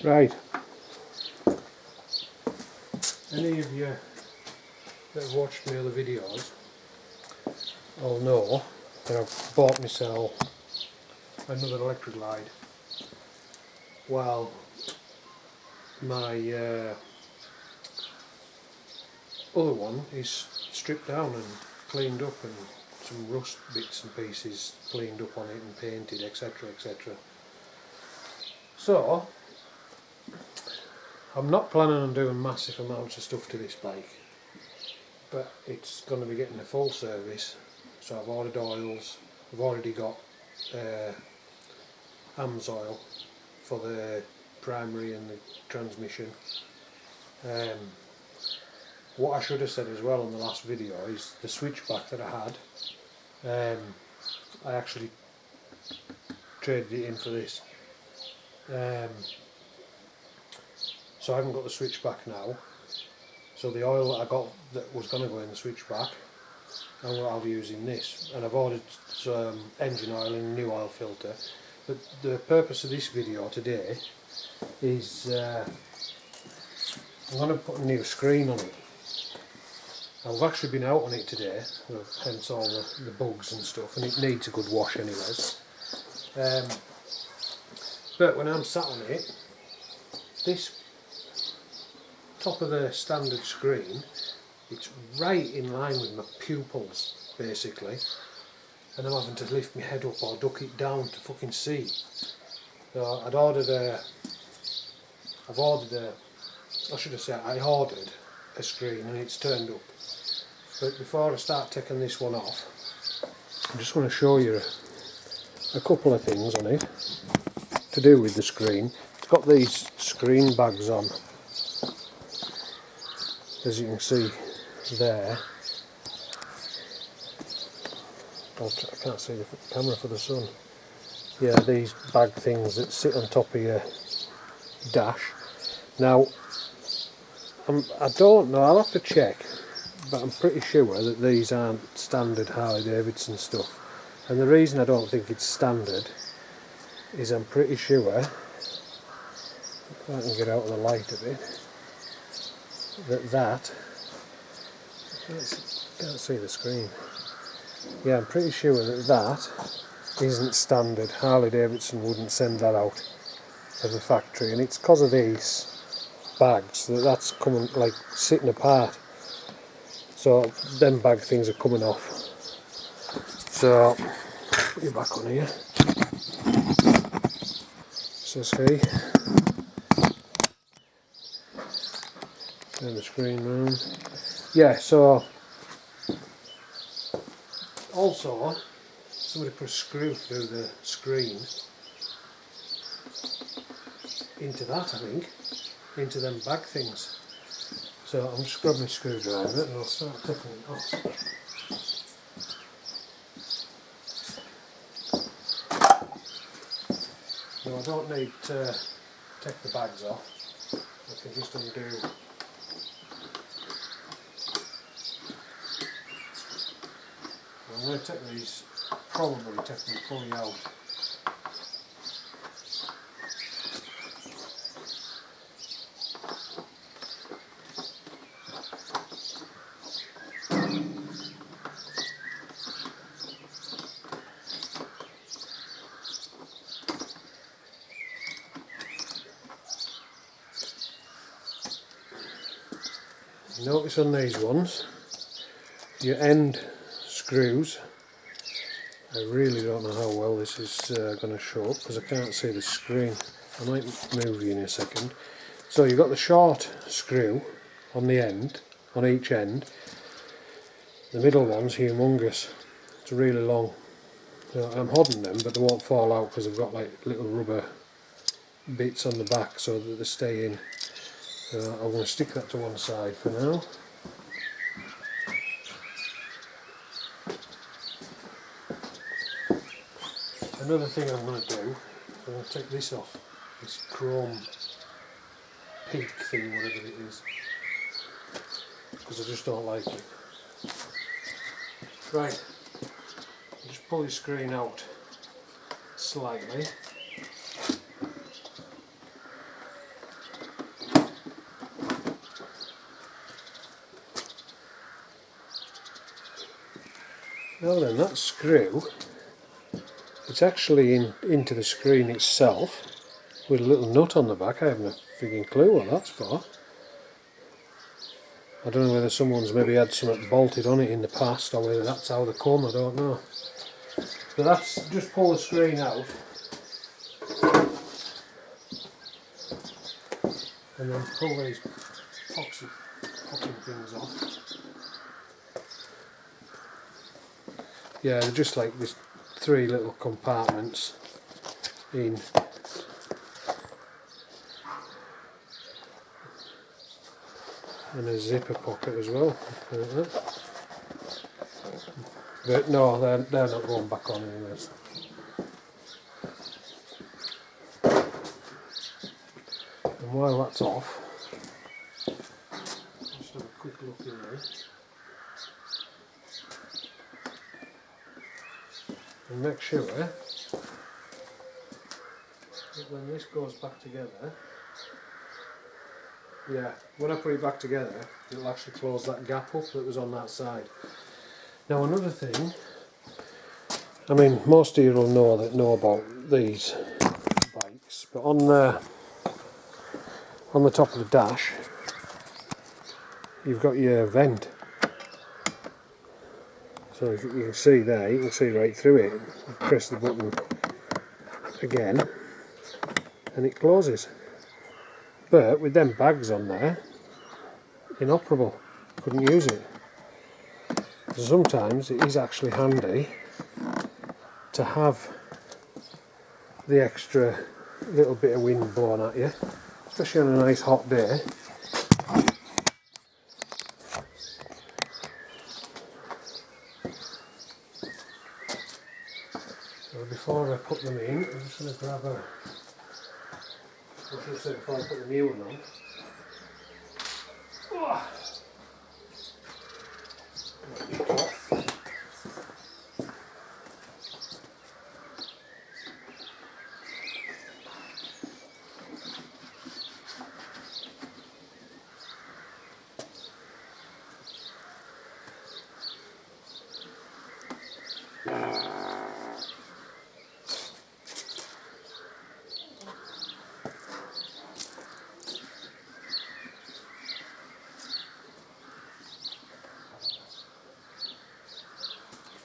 Right. Any of you that have watched my other videos will know that I've bought myself another Electraglide while my other one is stripped down and cleaned up and some rust bits and pieces cleaned up on it and painted, etc, etc. So I'm not planning on doing massive amounts of stuff to this bike, but it's going to be getting a full service, so I've ordered oils. I've already got AMS oil for the primary and the transmission. What I should have said as well in the last video is the switchback that I had, I actually traded it in for this. So I haven't got the switchback now, so the oil that I got that was going to go in the switchback, I'll be using this, and I've ordered some engine oil and a new oil filter. But the purpose of this video today is I'm going to put a new screen on it. I've actually been out on it today, hence all the bugs and stuff, and it needs a good wash anyways. But when I'm sat on it, this top of the standard screen, it's right in line with my pupils basically, and I'm having to lift my head up or duck it down to fucking see. So I ordered a screen and it's turned up. But before I start taking this one off, I just want to show you a couple of things on it to do with the screen. It's got these screen bags on, as you can see there. I can't see the camera for the sun. Yeah, these bag things that sit on top of your dash. Now, I don't know, I'll have to check, but I'm pretty sure that these aren't standard Harley Davidson stuff. And the reason I don't think it's standard is I'm pretty sure, if I can get out of the light a bit, that can't see the screen. Yeah, I'm pretty sure that isn't standard. Harley Davidson wouldn't send that out of the factory, and it's because of these bags that's coming, like, sitting apart. So them bag things are coming off. So put you back on here. So see, turn the screen round. Yeah, so also somebody put a screw through the screen into that, I think, into them bag things. So I'm just grabbing a screwdriver and I'll start taking it off. No, I don't need to take the bags off. I can just undo. I'm going to take these, probably take them fully out. Notice on these ones, your end screws, I really don't know how well this is going to show up because I can't see the screen. I might move you in a second. So you've got the short screw on the end, on each end. The middle one's humongous. It's really long. So I'm holding them, but they won't fall out because I've got like little rubber bits on the back so that they stay in. I'm going to stick that to one side for now. Another thing I'm going to do, I'm going to take this off, this chrome pink thing, whatever it is, because I just don't like it. Right, just pull your screen out slightly. Now then, that screw, it's actually into the screen itself with a little nut on the back. I haven't a frigging clue what that's for. I don't know whether someone's maybe had something bolted on it in the past or whether that's how they come, I don't know. So that's, just pull the screen out and then pull these poxy fucking things off. Yeah, they're just like this 3 little compartments in. And a zipper pocket as well. But no, they're not going back on anyways. And while that's off, just have a quick look in there. And make sure that when this goes back together, yeah, when I put it back together, it'll actually close that gap up that was on that side. Now another thing, I mean, most of you will know about these bikes, but on the top of the dash, you've got your vent. So you can see there, you can see right through it. You press the button again, and it closes. But with them bags on there, inoperable, couldn't use it. So sometimes it is actually handy to have the extra little bit of wind blowing at you, especially on a nice hot day. So before I put them in, I'm just going to grab a, I should say before I put the new one on.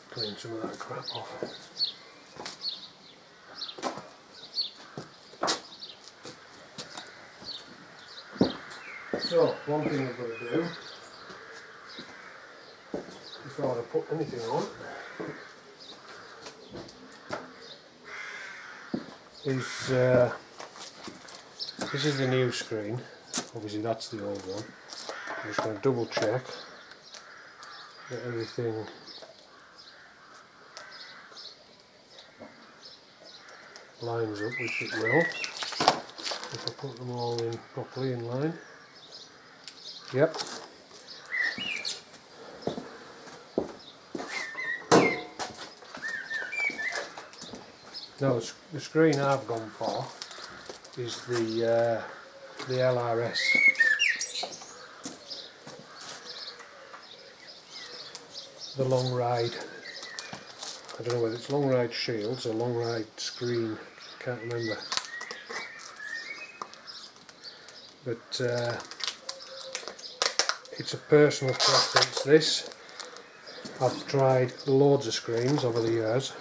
Clean some of that crap off. So, one thing I've got to do before I put anything on is this is the new screen. Obviously that's the old one. I'm just going to double check that everything lines up, which it will if I put them all in properly in line. Yep. Now the screen I've gone for is the LRS. The long ride. I don't know whether it's long ride shields or long ride screen, can't remember. But it's a personal preference, this. I've tried loads of screens over the years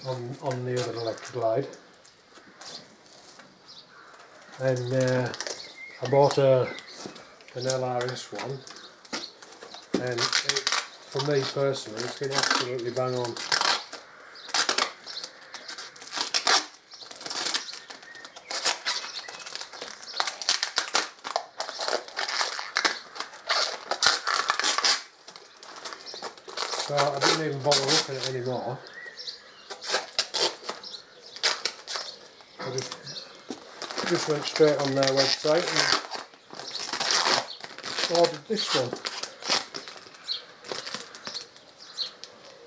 on the other Electraglide, and I bought an LRS one, and for me personally it's been absolutely bang on. So I didn't even bother looking at it anymore. I just went straight on their website and ordered this one.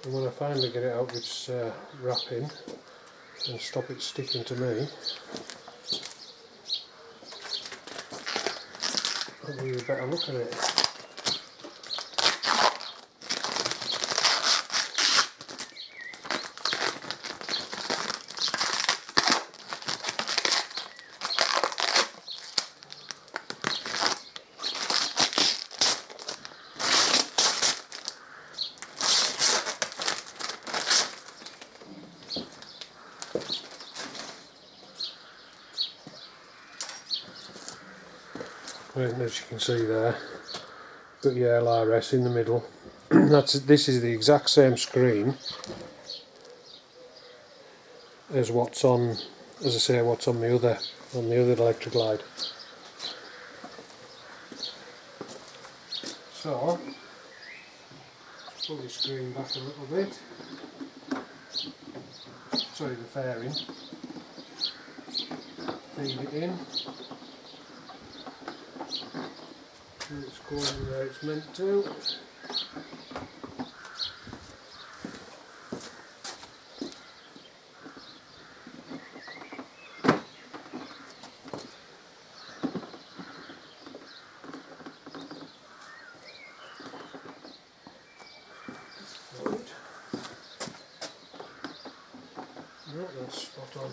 And when I finally get it out of its wrapping and stop it sticking to me, I'll give you a better look at it. as you can see there. Got your LRS in the middle. This is the exact same screen as what's on, as I say, what's on the other Electraglide. So let's pull the screen back a little bit. Sorry, the fairing. Feed it in. And it's going where it's meant to. No, that's spot on.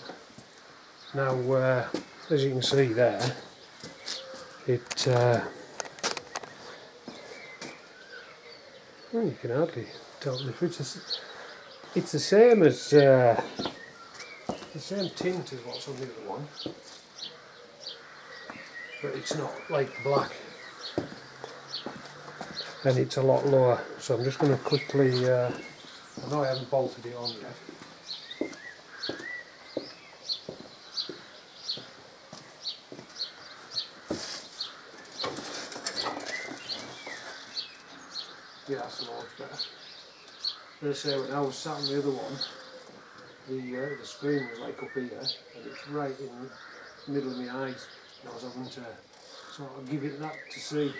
Now, as you can see there, it well, you can hardly tell the difference. It's the same as the same tint as what's on the other one, but it's not like black, and it's a lot lower. So I'm just going to quickly. I know I haven't bolted it on yet. Yeah, that's loads better. As I say, when I was sat on the other one, the screen was like up here, and it's right in the middle of my eyes, and I was having to sort of give it that to see.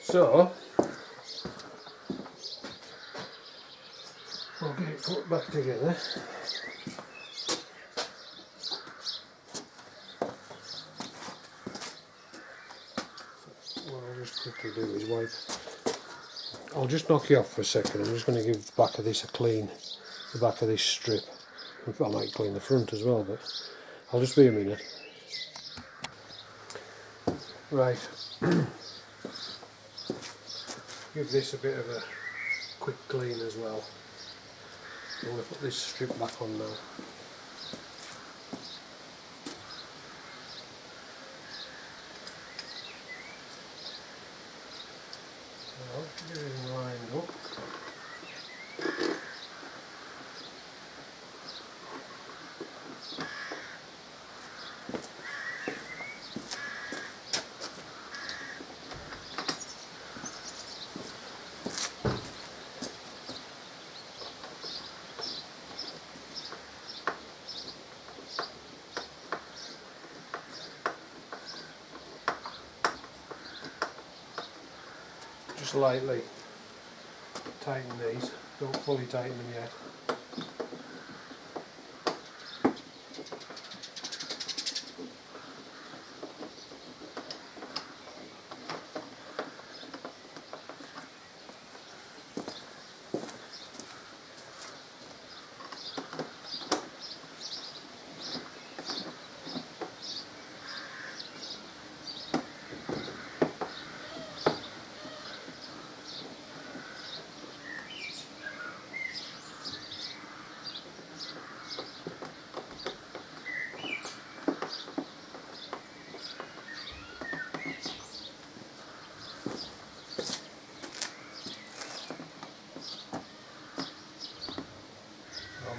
So I'll get it put back together. What I'll just quickly do is wipe. I'll just knock you off for a second. I'm just going to give the back of this a clean, the back of this strip. I might clean the front as well, but I'll just be a minute. Right. Give this a bit of a quick clean as well. I'm going to put this strip back on now. So, get it lined up. Just lightly tighten these, don't fully tighten them yet.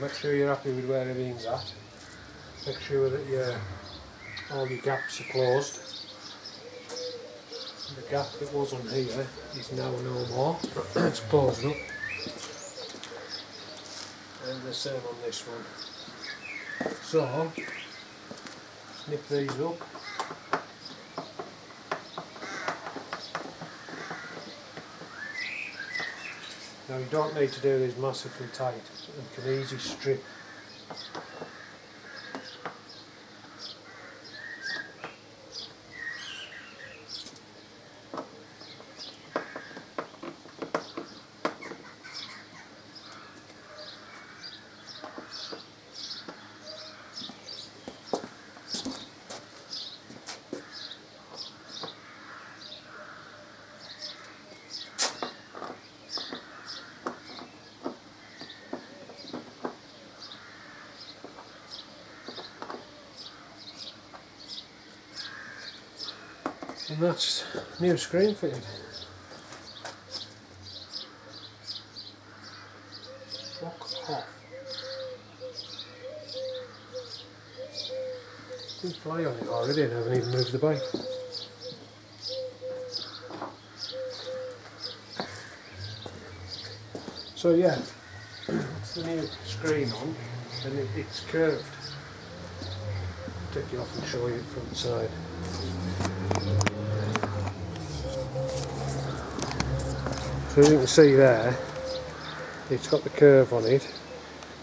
Make sure you're happy with where everything's at. Make sure that all your gaps are closed. The gap that was on here is now no more. It's closed up. And the same on this one. So, snip these up. Now you don't need to do these massively tight, you can easily strip. And that's new screen fitted. Fuck off. Didn't fly on it already and I haven't even moved the bike. So yeah, it's the new screen on and it's curved. I'll take you off and show you it from the side. So as you can see there, it's got the curve on it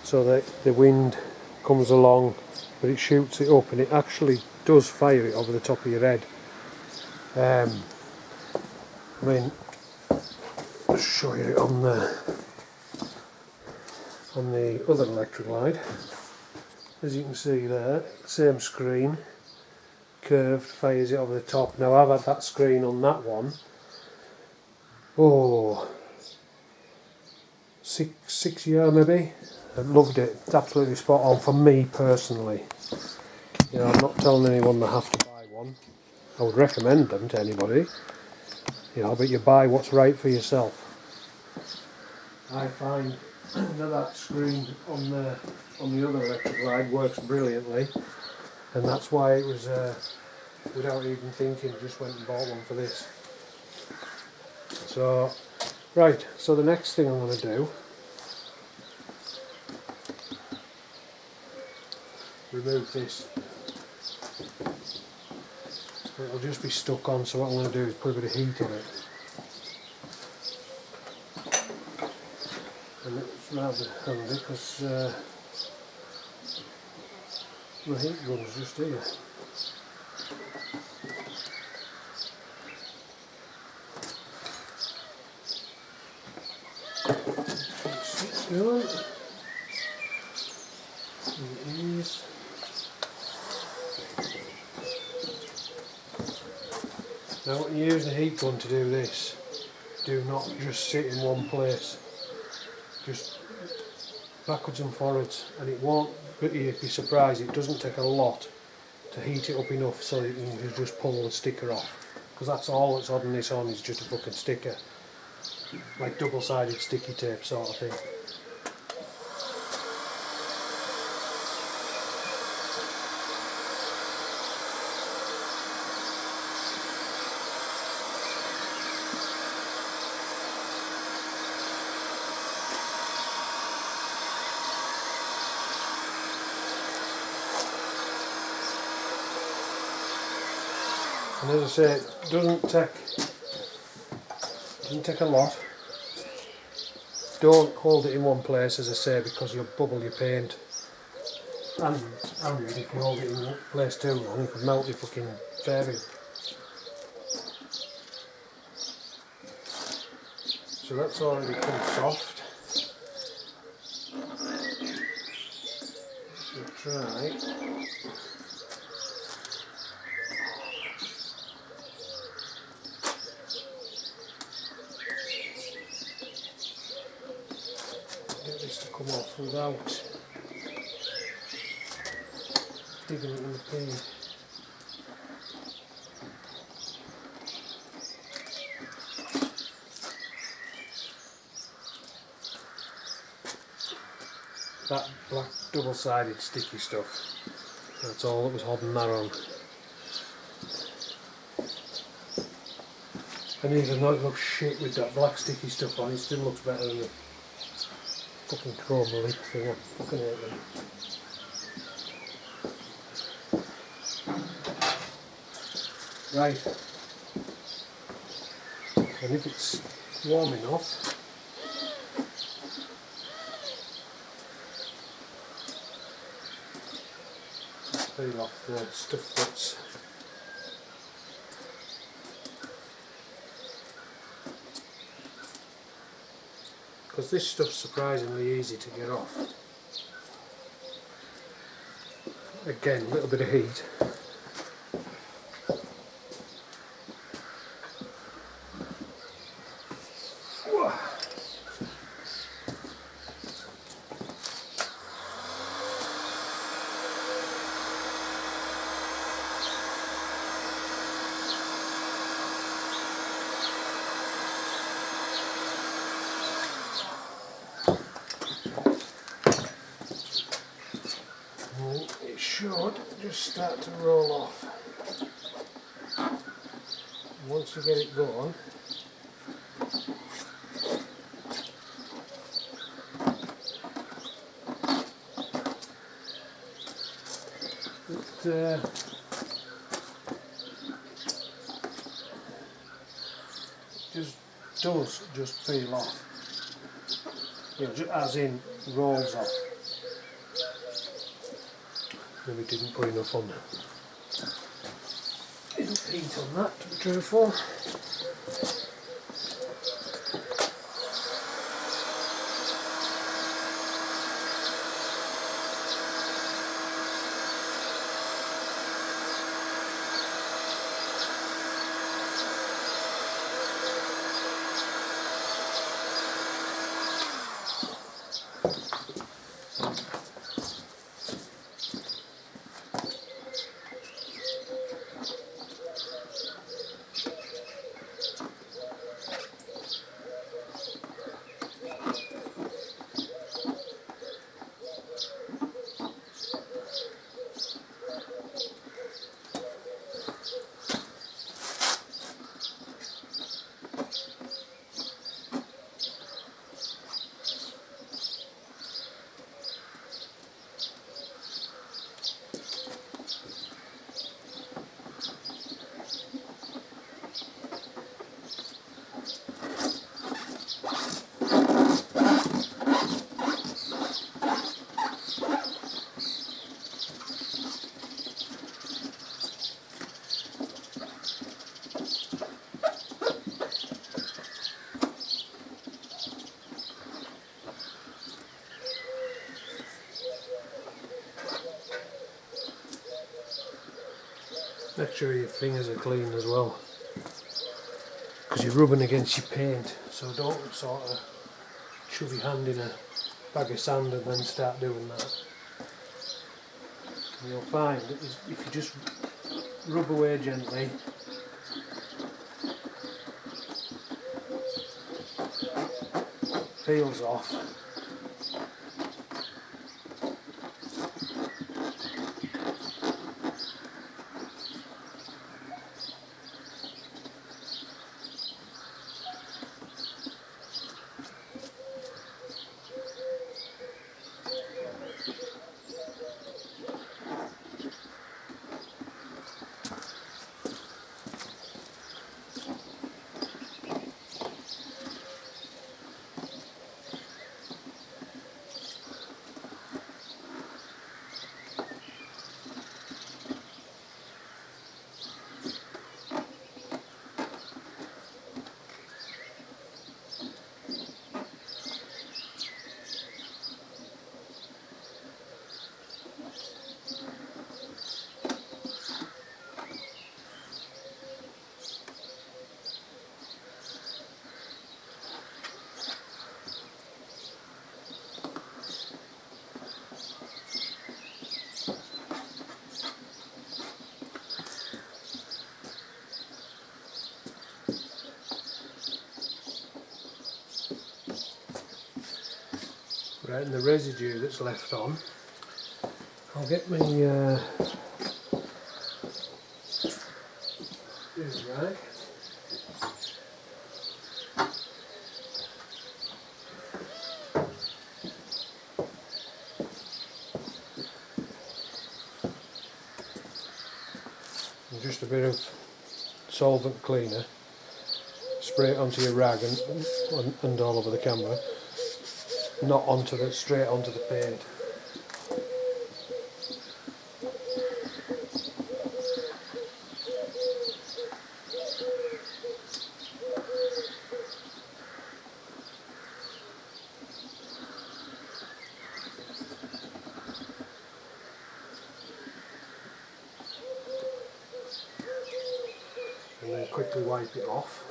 so that the wind comes along but it shoots it up and it actually does fire it over the top of your head. I mean, I'll show you it on the other Electraglide. As you can see there, same screen, curved, fires it over the top. Now I've had that screen on that one, oh, six years maybe. I loved it, it's absolutely spot on for me personally. You know, I'm not telling anyone they have to buy one. I would recommend them to anybody, you know, but you buy what's right for yourself. I find that screen on the other Electraglide works brilliantly, and that's why it was, without even thinking, just went and bought one for this. So, right, so the next thing I'm going to do, remove this. It'll just be stuck on, so what I'm going to do is put a bit of heat on it. And it's rather handy because the heat gun's just here. It's going. It is. Now when you're using a heat gun to do this, do not just sit in one place. Just backwards and forwards, and it won't, but you'd be surprised, it doesn't take a lot to heat it up enough so that you can just pull the sticker off, because that's all that's holding this on is just a fucking sticker, like double-sided sticky tape sort of thing. And as I say, it doesn't take a lot. Don't hold it in one place, as I say, because you'll bubble your paint. And if you hold it in one place too long, you could melt your fucking fairing. So that's already come soft. So try. Get this to come off without digging it in the paint. That black double-sided sticky stuff, that's all that was holding that on. And even though it looks shit with that black sticky stuff on, it still looks better than the fucking chrome lip thing. I fucking hate them. Right, and if it's warm enough, peel off the stuff that's because this stuff's surprisingly easy to get off. Again, a little bit of heat. And it should just start to roll off. Once you get it going, it just peel off, as in rolls off. Maybe didn't put enough on enough heat on that, to be truthful. Make sure your fingers are clean as well, because you're rubbing against your paint, so don't sort of shove your hand in a bag of sand and then start doing that. And you'll find that if you just rub away gently, peels off. Right, and the residue that's left on, I'll get my rag. And just a bit of solvent cleaner, spray it onto your rag and all over the camera. Not straight onto the paint. And then quickly wipe it off.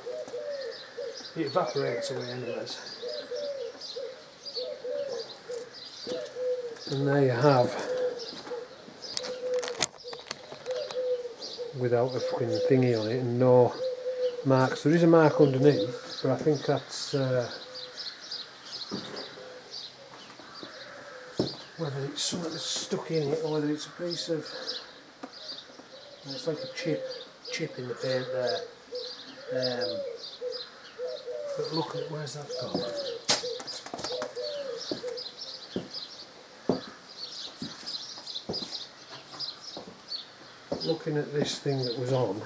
It evaporates away anyways. And there you have, without a fucking thingy on it and no marks. There is a mark underneath, but I think that's whether it's something that's stuck in it or whether it's a piece of, it's like a chip in the paint there. But look at, where's that gone? Looking at this thing that was on,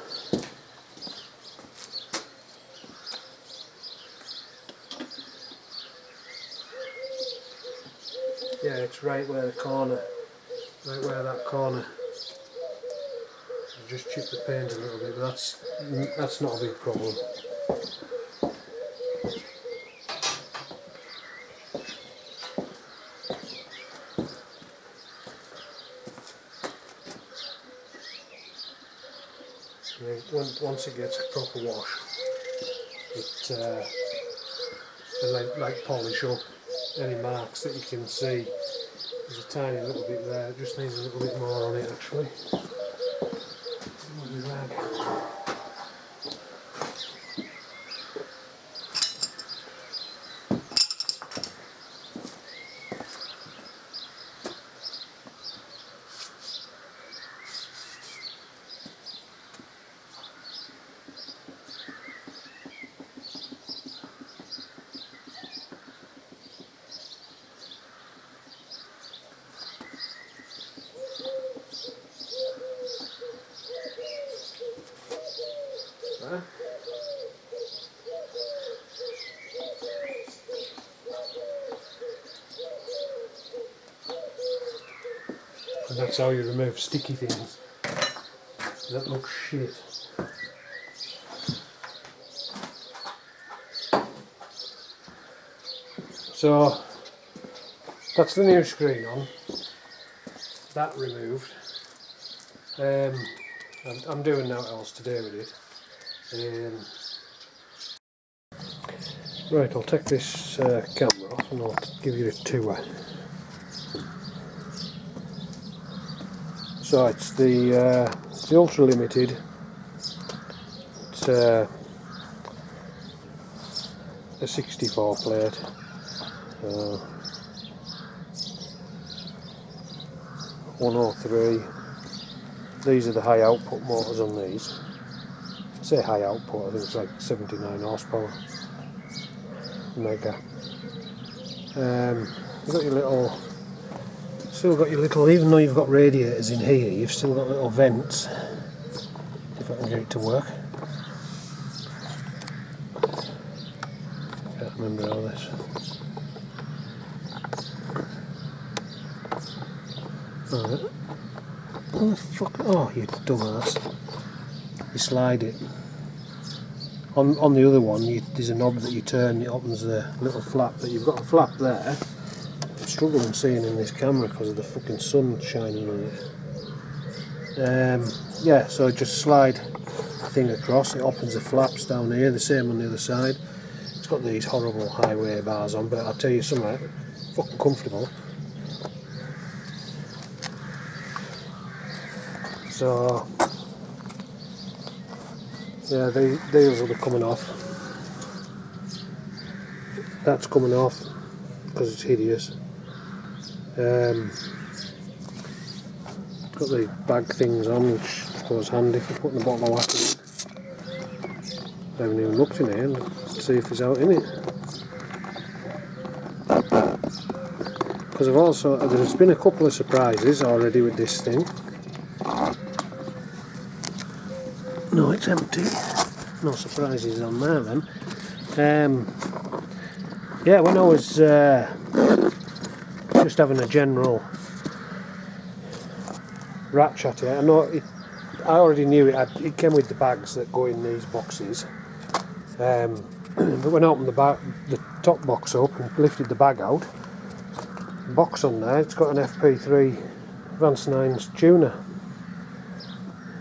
yeah, it's right where the corner, right where that corner. I've just chipped the paint a little bit, but that's not a big problem. Yeah, once it gets a proper wash, it like polish up any marks that you can see. There's a tiny little bit there, it just needs a little bit more on it actually. Lovely rag. And that's how you remove sticky things. That looks shit. So that's the new screen on. That removed. I'm doing nothing else to do with it. Right, I'll take this camera off and I'll give you a tour. So it's the Ultra Limited. It's a 64 plate. 103. These are the high output motors on these. I say high output, I think it's like 79 horsepower. Mega. You've got your little, still got your little, even though you've got radiators in here, you've still got little vents, if I can get it to work. Can't remember all this. Alright. Oh, the fuck, oh you dumbass. You slide it. On the other one, there's a knob that you turn, it opens the little flap, but you've got a flap there. I'm struggling seeing in this camera because of the fucking sun shining on it. Yeah, so just slide the thing across, it opens the flaps down here, the same on the other side. It's got these horrible highway bars on, but I'll tell you something, fucking comfortable. So yeah, these will be coming off. That's coming off because it's hideous. Got the bag things on, which goes handy for putting the bottle of water in. I haven't even looked in here and see if it's out in it. Because I've also, there's been a couple of surprises already with this thing. No, it's empty. No surprises on there then. Yeah, when I was just having a general rat chat here, I already knew it came with the bags that go in these boxes. But when I opened the top box up and lifted the bag out, the box on there, it's got an FP3 Advanced 9's tuner,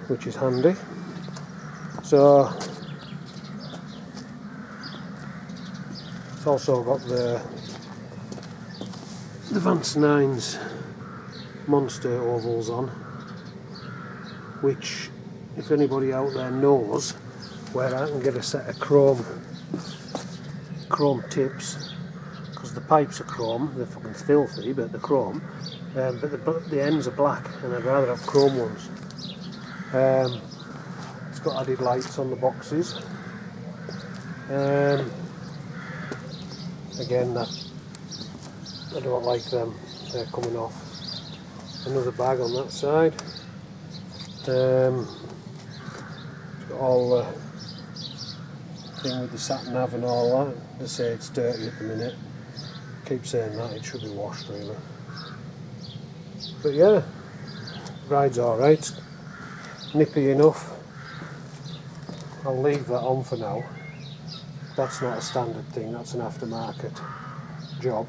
which is handy. So it's also got the Advanced 9's Monster ovals on, which, if anybody out there knows where I can get a set of chrome tips, because because the pipes are chrome. They're fucking filthy, but they're chrome. But the ends are black, and I'd rather have chrome ones. It's got added lights on the boxes. Again, I don't like them. They're coming off. Another bag on that side. It's got all the thing with the sat nav and all that. They say it's dirty at the minute. Keep saying that, it should be washed really. But yeah, ride's alright. Nippy enough. I'll leave that on for now. That's not a standard thing, that's an aftermarket job.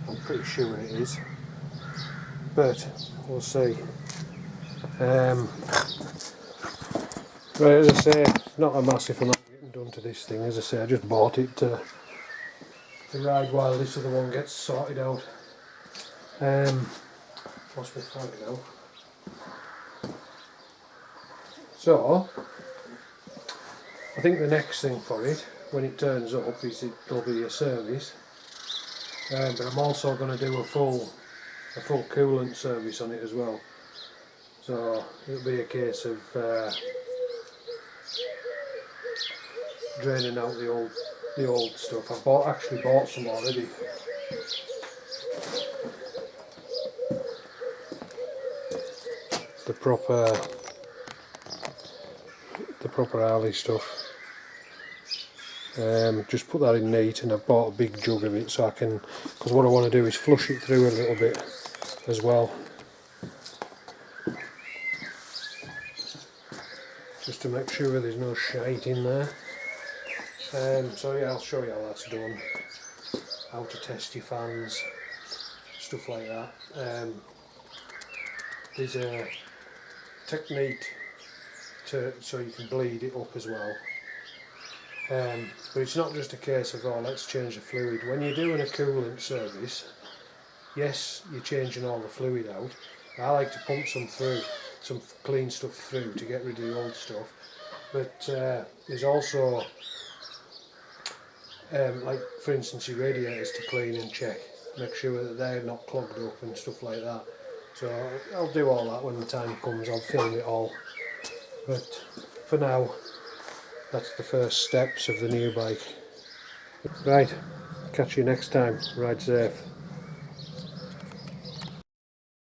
I'm pretty sure it is. But we'll see. Right, as I say, not a massive amount getting done to this thing. As I say, I just bought it to ride while this other one gets sorted out. Lost my flag now. So, I think the next thing for it, when it turns up, is it'll be a service. But I'm also going to do a full coolant service on it as well. So it'll be a case of draining out the old stuff. I've actually bought some already. The proper alley stuff. Just put that in neat, and I've bought a big jug of it so I can, because what I want to do is flush it through a little bit as well, just to make sure there's no shite in there. So yeah, I'll show you how that's done, how to test your fans, stuff like that. There's a technique so you can bleed it up as well. But it's not just a case of, oh, let's change the fluid. When you're doing a coolant service, yes, you're changing all the fluid out. I like to pump some clean stuff through to get rid of the old stuff. But there's also, like for instance, your radiators to clean and check, make sure that they're not clogged up and stuff like that. So I'll do all that when the time comes. I'll film it all. But for now, that's the first steps of the new bike. Right, catch you next time. Ride safe.